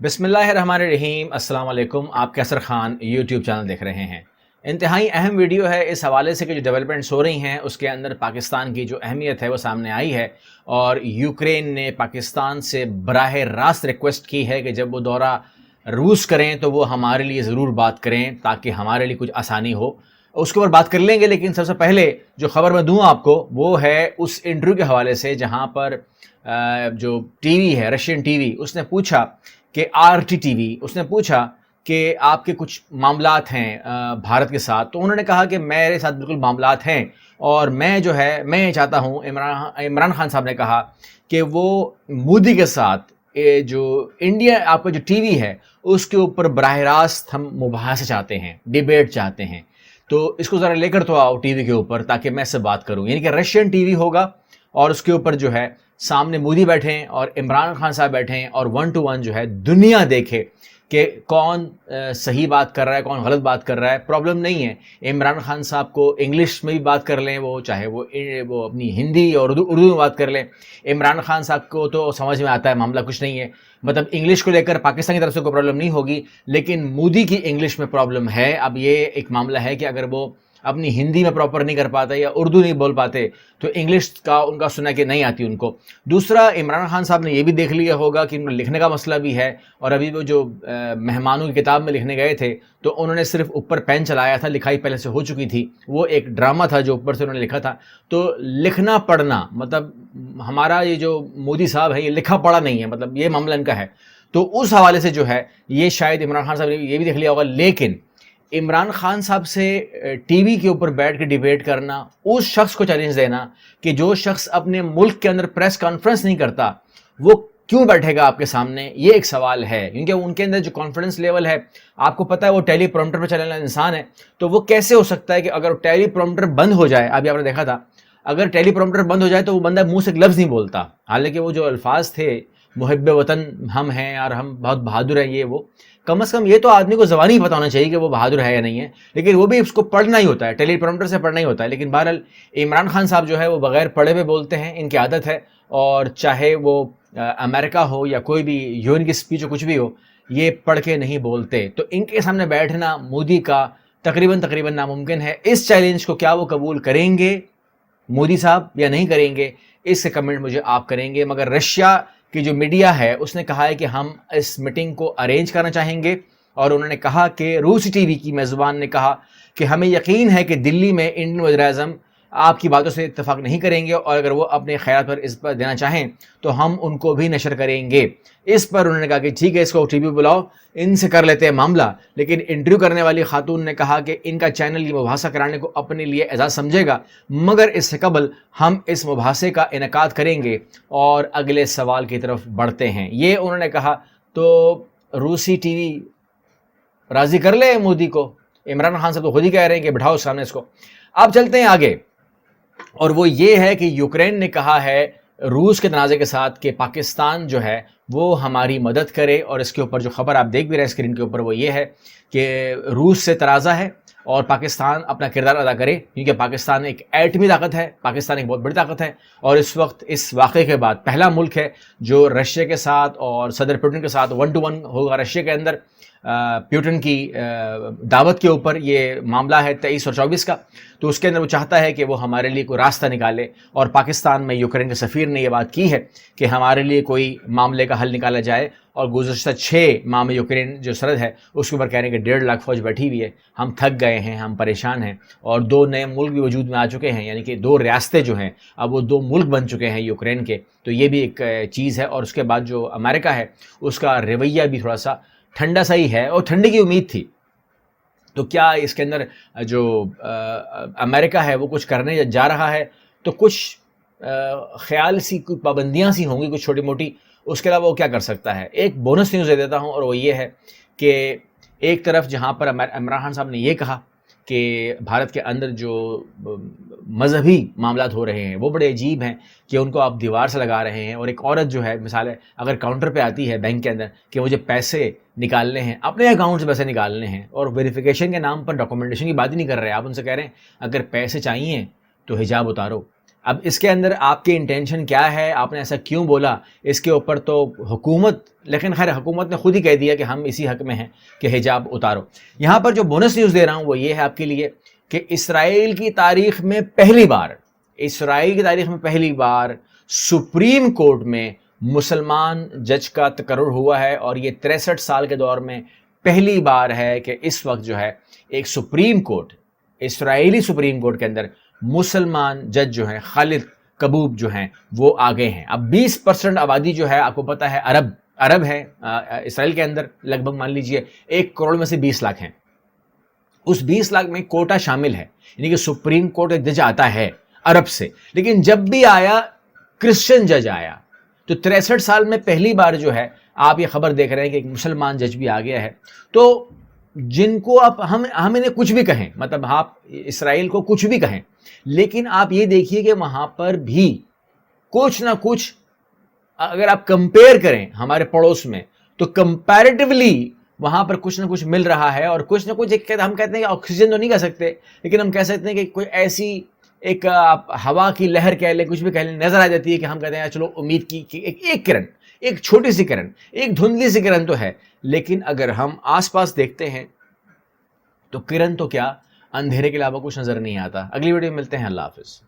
بسم اللہ الرحمن الرحیم۔ السلام علیکم۔ آپ کیسر خان یوٹیوب چینل دیکھ رہے ہیں۔ انتہائی اہم ویڈیو ہے اس حوالے سے کہ جو ڈیولپمنٹس ہو رہی ہیں اس کے اندر پاکستان کی جو اہمیت ہے وہ سامنے آئی ہے، اور یوکرین نے پاکستان سے براہ راست ریکویسٹ کی ہے کہ جب وہ دورہ روس کریں تو وہ ہمارے لیے ضرور بات کریں تاکہ ہمارے لیے کچھ آسانی ہو۔ اس کے اوپر بات کر لیں گے، لیکن سب سے پہلے جو خبر میں دوں آپ کو وہ ہے اس انٹرویو کے حوالے سے جہاں پر جو ٹی وی ہے، رشین ٹی وی، اس نے پوچھا کہ RT TV اس نے پوچھا کہ آپ کے کچھ معاملات ہیں بھارت کے ساتھ، تو انہوں نے کہا کہ میرے ساتھ بالکل معاملات ہیں، اور میں یہ چاہتا ہوں، عمران خان صاحب نے کہا کہ وہ مودی کے ساتھ جو انڈیا آپ کا جو ٹی وی ہے اس کے اوپر براہ راست ہم مباحثہ چاہتے ہیں، ڈیبیٹ چاہتے ہیں، تو اس کو ذرا لے کر تو آؤ ٹی وی کے اوپر تاکہ میں اس سے بات کروں۔ یعنی کہ رشین ٹی وی ہوگا اور اس کے اوپر جو ہے سامنے مودی بیٹھے ہیں اور عمران خان صاحب بیٹھے ہیں، اور 1 to 1 جو ہے دنیا دیکھے کہ کون صحیح بات کر رہا ہے، کون غلط بات کر رہا ہے۔ پرابلم نہیں ہے، عمران خان صاحب کو انگلش میں بھی بات کر لیں، وہ چاہے وہ اپنی ہندی اور اردو میں بات کر لیں، عمران خان صاحب کو تو سمجھ میں آتا ہے، معاملہ کچھ نہیں ہے۔ مطلب انگلش کو لے کر پاکستان کی طرف سے کوئی پرابلم نہیں ہوگی، لیکن مودی کی انگلش میں پرابلم ہے۔ اب یہ ایک معاملہ ہے کہ اگر وہ اپنی ہندی میں پراپر نہیں کر پاتے یا اردو نہیں بول پاتے تو انگلش کا ان کا سنا کہ نہیں آتی ان کو۔ دوسرا، عمران خان صاحب نے یہ بھی دیکھ لیا ہوگا کہ ان میں لکھنے کا مسئلہ بھی ہے، اور ابھی وہ جو مہمانوں کی کتاب میں لکھنے گئے تھے تو انہوں نے صرف اوپر پین چلایا تھا، لکھائی پہلے سے ہو چکی تھی، وہ ایک ڈرامہ تھا جو اوپر سے انہوں نے لکھا تھا۔ تو لکھنا پڑھنا مطلب ہمارا یہ جو مودی صاحب ہے یہ لکھا پڑھا نہیں ہے، مطلب یہ معاملہ ان کا ہے۔ تو اس حوالے سے جو ہے یہ شاید عمران خان صاحب نے یہ بھی دیکھ لیا ہوگا، لیکن عمران خان صاحب سے ٹی وی کے اوپر بیٹھ کے ڈیبیٹ کرنا، اس شخص کو چیلنج دینا کہ جو شخص اپنے ملک کے اندر پریس کانفرنس نہیں کرتا وہ کیوں بیٹھے گا آپ کے سامنے، یہ ایک سوال ہے، کیونکہ ان کے اندر جو کانفیڈنس لیول ہے آپ کو پتہ ہے، وہ ٹیلی پرومپٹر پہ چلنے والا انسان ہے، تو وہ کیسے ہو سکتا ہے کہ اگر ٹیلی پرومپٹر بند ہو جائے، ابھی آپ نے دیکھا تھا اگر ٹیلی پرومپٹر بند ہو جائے تو وہ بندہ منہ سے ایک لفظ نہیں بولتا، حالانکہ وہ جو الفاظ تھے محب وطن ہم ہیں اور ہم بہت بہادر ہیں، یہ وہ کم از کم یہ تو آدمی کو زبانی پتہ ہونا چاہیے کہ وہ بہادر ہے یا نہیں ہے، لیکن وہ بھی اس کو پڑھنا ہی ہوتا ہے، ٹیلی پرومپٹر سے پڑھنا ہی ہوتا ہے۔ لیکن بہرحال عمران خان صاحب جو ہے وہ بغیر پڑھے ہوئے بولتے ہیں، ان کی عادت ہے، اور چاہے وہ امریکہ ہو یا کوئی بھی یون کی اسپیچ ہو، کچھ بھی ہو، یہ پڑھ کے نہیں بولتے۔ تو ان کے سامنے بیٹھنا مودی کا تقریباً ناممکن ہے۔ اس چیلنج کو کیا وہ قبول کریں گے مودی صاحب یا نہیں کریں گے، اس سے کمنٹ مجھے آپ کریں گے۔ مگر رشیا کی جو میڈیا ہے اس نے کہا ہے کہ ہم اس میٹنگ کو ارینج کرنا چاہیں گے، اور انہوں نے کہا کہ روسی ٹی وی کی میزبان نے کہا کہ ہمیں یقین ہے کہ دلی میں انڈین وزیر اعظم آپ کی باتوں سے اتفاق نہیں کریں گے، اور اگر وہ اپنے خیالات پر اس پر دینا چاہیں تو ہم ان کو بھی نشر کریں گے۔ اس پر انہوں نے کہا کہ ٹھیک ہے، اس کو ٹی وی بلاؤ، ان سے کر لیتے ہیں معاملہ۔ لیکن انٹرویو کرنے والی خاتون نے کہا کہ ان کا چینل یہ مباحثہ کرانے کو اپنے لیے اعزاز سمجھے گا، مگر اس سے قبل ہم اس مباحثے کا انعقاد کریں گے اور اگلے سوال کی طرف بڑھتے ہیں، یہ انہوں نے کہا۔ تو روسی ٹی وی راضی کر لے مودی کو، عمران خان صاحب تو خود ہی کہہ رہے ہیں کہ بٹھاؤ سامنے اس کو۔ اب چلتے ہیں آگے، اور وہ یہ ہے کہ یوکرین نے کہا ہے روس کے تنازع کے ساتھ کہ پاکستان جو ہے وہ ہماری مدد کرے، اور اس کے اوپر جو خبر آپ دیکھ بھی رہے ہیں اسکرین کے اوپر وہ یہ ہے کہ روس سے تنازع ہے اور پاکستان اپنا کردار ادا کرے، کیونکہ پاکستان ایک ایٹمی طاقت ہے، پاکستان ایک بہت بڑی طاقت ہے، اور اس وقت اس واقعے کے بعد پہلا ملک ہے جو رشیا کے ساتھ اور صدر پیوٹن کے ساتھ 1 to 1 ہوگا۔ رشیا کے اندر پیوٹن کی دعوت کے اوپر یہ معاملہ ہے 23 اور 24 کا، تو اس کے اندر وہ چاہتا ہے کہ وہ ہمارے لیے کوئی راستہ نکالے، اور پاکستان میں یوکرین کے سفیر نے یہ بات کی ہے کہ ہمارے لیے کوئی معاملے کا حل نکالا جائے، اور گزشتہ 6 ماہ میں یوکرین جو سرحد ہے اس کے اوپر کہہ رہے ہیں کہ 1.5 لاکھ فوج بیٹھی ہوئی ہے، ہم تھک گئے ہیں، ہم پریشان ہیں، اور 2 نئے ملک بھی وجود میں آ چکے ہیں، یعنی کہ 2 ریاستیں جو ہیں اب وہ 2 ملک بن چکے ہیں یوکرین کے، تو یہ بھی ایک چیز ہے۔ اور اس کے بعد جو امریکہ ہے اس کا رویہ بھی تھوڑا سا ٹھنڈا سا ہی ہے، اور ٹھنڈے کی امید تھی۔ تو کیا اس کے اندر جو امریکہ ہے وہ کچھ کرنے جا رہا ہے، تو کچھ خیال سی کوئی پابندیاں سی ہوں گی کچھ چھوٹی موٹی، اس کے علاوہ وہ کیا کر سکتا ہے۔ ایک بونس نیوز دے دیتا ہوں، اور وہ یہ ہے کہ ایک طرف جہاں پر عمران خان صاحب نے یہ کہا کہ بھارت کے اندر جو مذہبی معاملات ہو رہے ہیں وہ بڑے عجیب ہیں کہ ان کو آپ دیوار سے لگا رہے ہیں، اور ایک عورت جو ہے مثال ہے اگر کاؤنٹر پہ آتی ہے بینک کے اندر کہ مجھے پیسے نکالنے ہیں، اپنے اکاؤنٹ سے پیسے نکالنے ہیں، اور ویریفیکیشن کے نام پر ڈاکومنٹیشن کی بات ہی نہیں کر رہے، آپ ان سے کہہ رہے ہیں اگر پیسے چاہیے تو حجاب اتارو، اب اس کے اندر آپ کی انٹینشن کیا ہے، آپ نے ایسا کیوں بولا، اس کے اوپر تو حکومت، لیکن خیر حکومت نے خود ہی کہہ دیا کہ ہم اسی حق میں ہیں کہ حجاب اتارو۔ یہاں پر جو بونس نیوز دے رہا ہوں وہ یہ ہے آپ کے لیے کہ اسرائیل کی تاریخ میں پہلی بار سپریم کورٹ میں مسلمان جج کا تقرر ہوا ہے، اور یہ 63 سال کے دور میں پہلی بار ہے کہ اس وقت جو ہے ایک سپریم کورٹ، اسرائیلی سپریم کورٹ کے اندر مسلمان جج جو ہیں، خالد کبوب جو ہیں، وہ آگے ہیں۔ اب 20% آبادی جو ہے آپ کو پتہ ہے عرب ہے اسرائیل کے اندر، لگ بھگ مان لیجئے 1 کروڑ میں سے 20 لاکھ ہیں۔ اس 20 لاکھ میں کوٹا شامل ہے، یعنی کہ سپریم کورٹ ایک جج آتا ہے عرب سے، لیکن جب بھی آیا کرسچن جج آیا، تو 63 سال میں پہلی بار جو ہے آپ یہ خبر دیکھ رہے ہیں کہ ایک مسلمان جج بھی آ گیا ہے۔ تو جن کو آپ ہم انہیں کچھ بھی کہیں، مطلب آپ اسرائیل کو کچھ بھی کہیں، لیکن آپ یہ دیکھیے کہ وہاں پر بھی کچھ نہ کچھ، اگر آپ کمپیئر کریں ہمارے پڑوس میں، تو کمپیریٹیولی وہاں پر کچھ نہ کچھ مل رہا ہے، اور کچھ نہ کچھ ہم کہتے ہیں کہ آکسیجن تو نہیں کہہ سکتے، لیکن ہم کہہ سکتے ہیں کہ کوئی ایسی ایک ہوا کی لہر کہہ لیں، کچھ بھی کہہ لیں، نظر آ جاتی ہے کہ ہم کہتے ہیں چلو امید کی کہ ایک کرن، ایک چھوٹی سی کرن، ایک دھندلی سی کرن تو ہے، لیکن اگر ہم آس پاس دیکھتے ہیں تو کرن تو کیا، اندھیرے کے علاوہ کچھ نظر نہیں آتا۔ اگلی ویڈیو میں ملتے ہیں، اللہ حافظ۔